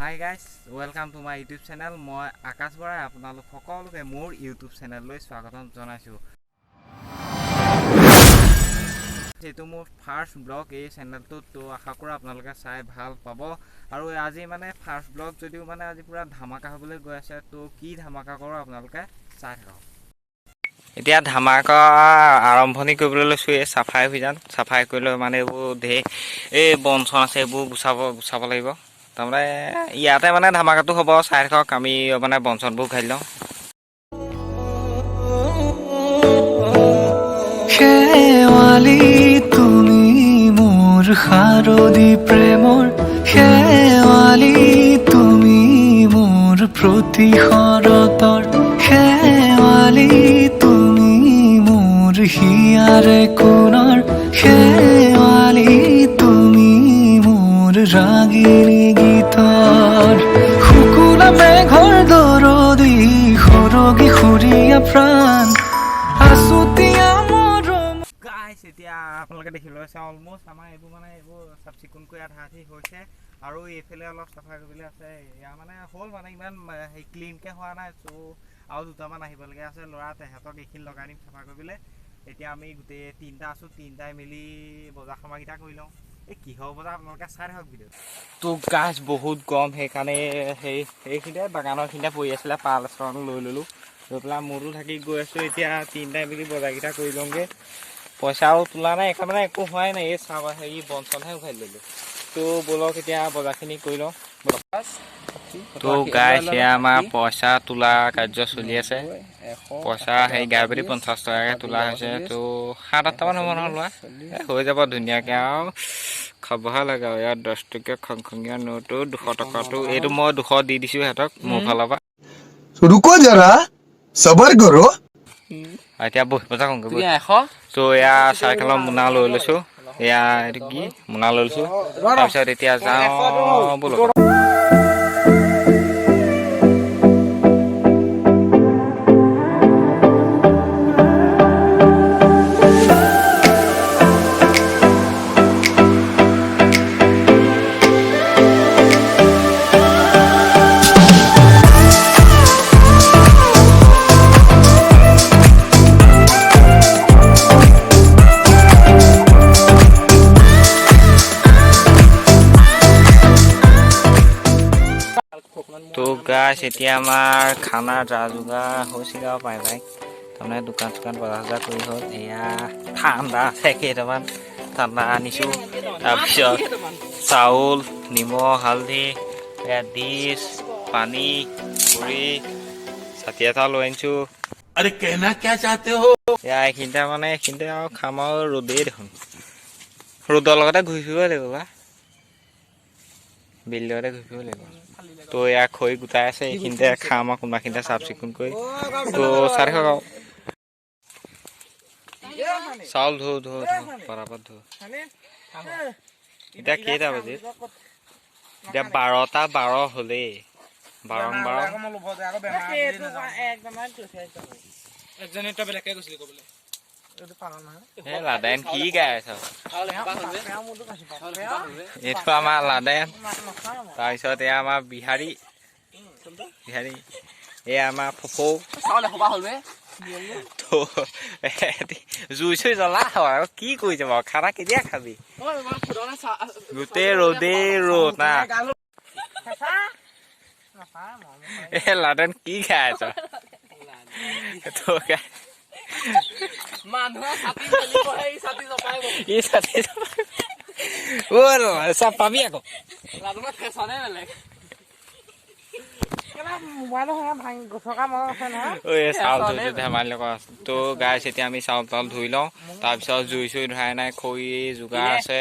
Hi guys, welcome to my YouTube channel. মই আকাশ বৰাই আপোনালোক সকলোকে মোৰ YouTube চেনেললৈ স্বাগতম জনাইছো। যেটো মোৰ ফাৰ্স্ট ব্লগ এই চেনেলটোত তো আশা কৰো আপোনালোকে চাই ভাল পাব আৰু আজি মানে ফাৰ্স্ট ব্লগ যদিও মানে আজি পুৰা ধামাকা হ'বলৈ গৈ আছে তো কি ধামাকা কৰো আপোনালোকে চাই থাকক। এতিয়া ধামাকা আৰম্ভণি কৰিবলৈ লৈছো এই সাফাই অভিযান সাফাই কৰিলে মানে এইবোৰ এই বনছন আছে এইবোৰ গুছাব লাগিব। তাৰমানে ইয়াতে মানে ধামাকাটো হ'ব চাই থাকক আমি মানে বনছনবোৰ খাই লওঁ। শেৱালি তুমি মোৰ শাৰদী প্ৰেমৰ শেৱালি তুমি মোৰ প্ৰতি শৰতৰ শেৱালি তুমি মোৰ হিয়াৰে কোণৰ শেৱালি তুমি মোৰ ৰাগিনী গীতৰ শুকুলা মেঘৰ দৰদি সৰগী সুৰীয়া প্ৰাণ গাইস এতিয়া আপোনালোকে দেখিব লৈছে অলমোস্ট আমাৰ এইবোৰ মানে এইবোৰ চাফ চিকুণ কৰি আধা আধি হৈছে আৰু এইফালে অলপ চাফা কৰিবলৈ আছে ইয়া মানে হ'ল মানে ইমান ক্লিনকে হোৱা নাই তো আৰু দুটামান আহিবলগীয়া আছে ল'ৰা তেহেঁতক এইখিনি লগাই দিম চাফা কৰিবলৈ। এতিয়া আমি গোটেই তিনিটা আছোঁ তিনিটাই মিলি বজাৰ সমাৰকেইটা কৰি লওঁ। এই কিহৰ বজাৰ আপোনালোকে চাই থাকক ভিডিঅ'। তো গাছ বহুত গৰম সেইকাৰণে এইখিনিতে বাগানৰখিনিতে পৰি আছিলে পাল এখন লৈ ল'লোঁ লৈ পেলাই মোৰো থাকি গৈ আছোঁ। এতিয়া তিনিটাই মিলি বজাৰকেইটা কৰি লওঁগৈ। পইচাও তোলা নাই এখন মানে একো হোৱাই নাই এই হেৰি বনচনহে উঠাই ল'লোঁ। তো ব'লক এতিয়া বজাৰখিনি কৰি লওঁ। তো গাইছ এয়া আমাৰ পইচা তোলা কাৰ্য চলি আছে। পইচা হেৰি গাই বুলি 50 টকাকৈ তোলা হৈছে। তো 7-8টামান হ'ব নহয় লোৱা হৈ যাব ধুনীয়াকৈ আৰু খাবহে লাগে আৰু ইয়াত 10 টকীয়া খংখঙীয়া নোটটো 200 টকাটো এইটো মই 200 দি দিছোঁ সিহঁতক মোৰ ফালৰ পৰা। रुको जरा सबर करो। এতিয়া বজা কওঁগৈ তো এয়া চাইকেলৰ মোনা লৈ লৈছোঁ এয়া এইটো কি মোনা লৈ লৈছোঁ তাৰপিছত এতিয়া যাওঁ বোলো। তো গাইছ এতিয়া আমাৰ খানা যা যোগাৰ হৈছিল আৰু পাই তাৰমানে দোকান চোকান বজাৰ কৰি হ'ল। এয়া ঠাণ্ডা আছে কেইটামান ঠাণ্ডা আনিছোঁ তাৰপিছত চাউল নিমখ হালধি এয়া ডিছ পানী পুৰি ছাতি এটা লৈ আনিছোঁ। এয়া এইখিনিতে মানে এইখিনিতে আৰু খাম আৰু ৰ'দেই দেখোন ৰ'দৰ লগতে ঘূৰি ফুৰিব লাগিব বা বিল্ডিঙতে ঘূৰি ফুৰিব লাগিব। তো এয়া খৰি গোটাই আছে এইখিনিতে খাম আৰু কোনোবাখিনিতে চাফ চিকুণ কৰি তো চাই থাকক আৰু চাউল ধো পৰাপত ধো। এতিয়া কেইটা বাজি এতিয়া 12:12 হ'লেই 12 লাডেন কি গাই আছ এইটো আমাৰ লাডেন তাৰপিছত এয়া আমাৰ বিহাৰী এয়া আমাৰ ফফৌ জুই চুই জ্বলা আৰু কি কৰিছে বাৰু খানা কেতিয়া খাবি গোটেই ৰ'দেই ৰ'দ না। লাডেন কি খাই আছ পাবি আকৌ ধেমালি কৰা তো গাইছ এতিয়া আমি চাউল তাউল ধুই লওঁ তাৰপিছত জুই চুই ধৰাই নাই খৰি যোগাৰ আছে।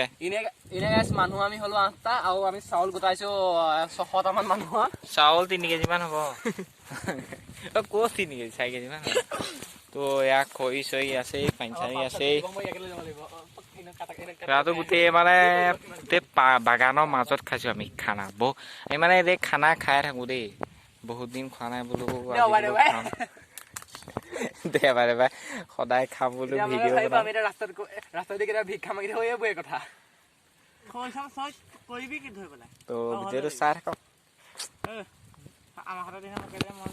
মানুহ আমি হলো 8টা আৰু আমি চাউল গোটাইছো 600টামান মানুহৰ চাউল 3 কেজি মান হ'ব ক'ত 3 কেজি 4 কেজি মান তো এয়া খৰি চৰি আছে পানী চানী আছে ৰাতো গোটেই মানে গোটেই বাগানৰ মাজত খাইছোঁ আমি খানা আমি মানে এই খানা খাই থাকোঁ দেই বহুত দিন খোৱা নাই বোলো দেওবাৰে সদায় খাম বোলো ভিডিঅ' তো ভিডিঅ'টো চাই থাকক। আমাৰ হাতত দিনা কেলে মই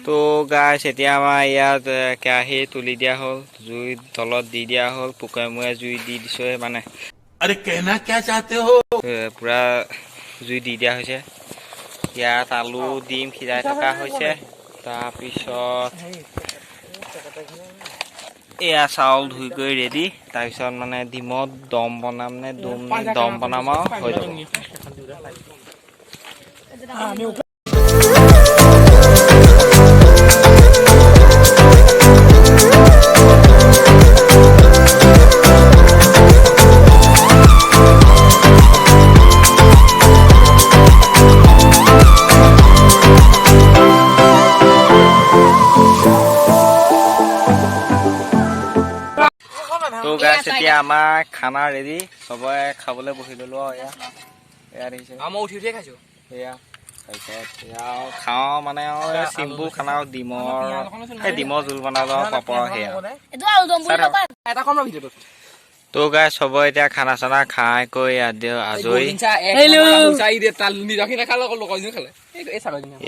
তো গাইছ এতিয়া আমাৰ ইয়াত কেৰাহী তুলি দিয়া হ'ল জুই তলত দি দিয়া হ'ল পুকামুৱে জুই দি দিছে মানে अरे कहना क्या चाहते हो পুৰা জুই দি দিয়া হৈছে ইয়াত আলু ডিম সিজাই থকা হৈছে তাৰপিছত এয়া চাউল ধুই কৰি ৰেডি তাৰপিছত মানে ডিমত দম বনাম নে দম বনাম আৰু হৈ যাব তো গাইছ এতিয়া আমাৰ খানা ৰেডি সবাই খাবলৈ বহি ললো আৰু এয়া দেখিছে মই উঠি উঠিয়ে খাইছো এয়া তাৰপিছত এয়া খাওঁ মানে আৰু চিম্পুল খানা ডিমৰ জোল বনালো পাপৰ সেয়া এটা কম ভিডিঅ'টো তো গাইছ সবাই এতিয়া খানা চানা খাই কৰি আজৰি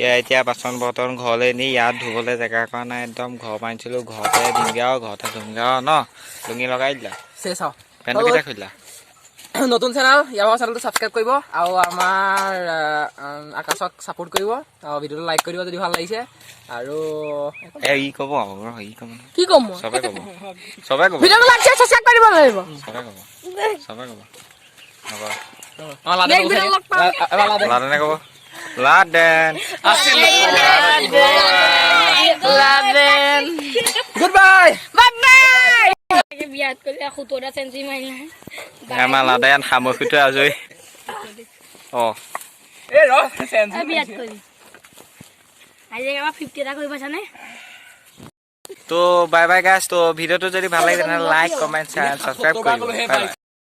এয়া এতিয়া বাচন বৰ্তন ঘৰলৈ নি ইয়াত ধুবলৈ জেগা কৰা নাই একদম ঘৰ পৰা আনিছিলো ঘৰতে দিমগে আৰু ঘৰতে ধুমগে আৰু ন লুঙি লগাই দিলা চেছ আৰু পেণ্টটো কেতিয়া খুলিলা নতুন চেনেল ইয়াৰ চেনেলটো ছাবস্ক্ৰাইব কৰিব আৰু আমাৰ আকাশক ছাপোৰ্ট কৰিব আৰু ভিডিঅ'টো লাইক কৰিব যদি ভাল লাগিছে আৰু ই ক'ব ই ক'ব কি ক'ম মই চবে ক'ব চবে ক'ব ভিডিঅ'টো লাইক ছাবস্ক্ৰাইব কৰিব লাগিব চবে ক'ব চবে ক'ব নকয় লাডেনে ক'ব লাডেন গুড বাই বিয়াত কৰিলে 17টা চেঞ্চুৰী মাৰিলে আমাৰ লাডেন সামগ্ৰীটো আজৰি বিয়াত কৰি আজি এবাৰ 50টা কৰিব চানে তো বাই বাই গাইছ তো ভিডিঅ'টো যদি ভাল লাগে তেনেহ'লে লাইক কমেণ্ট ছাবস্ক্ৰাইব কৰিব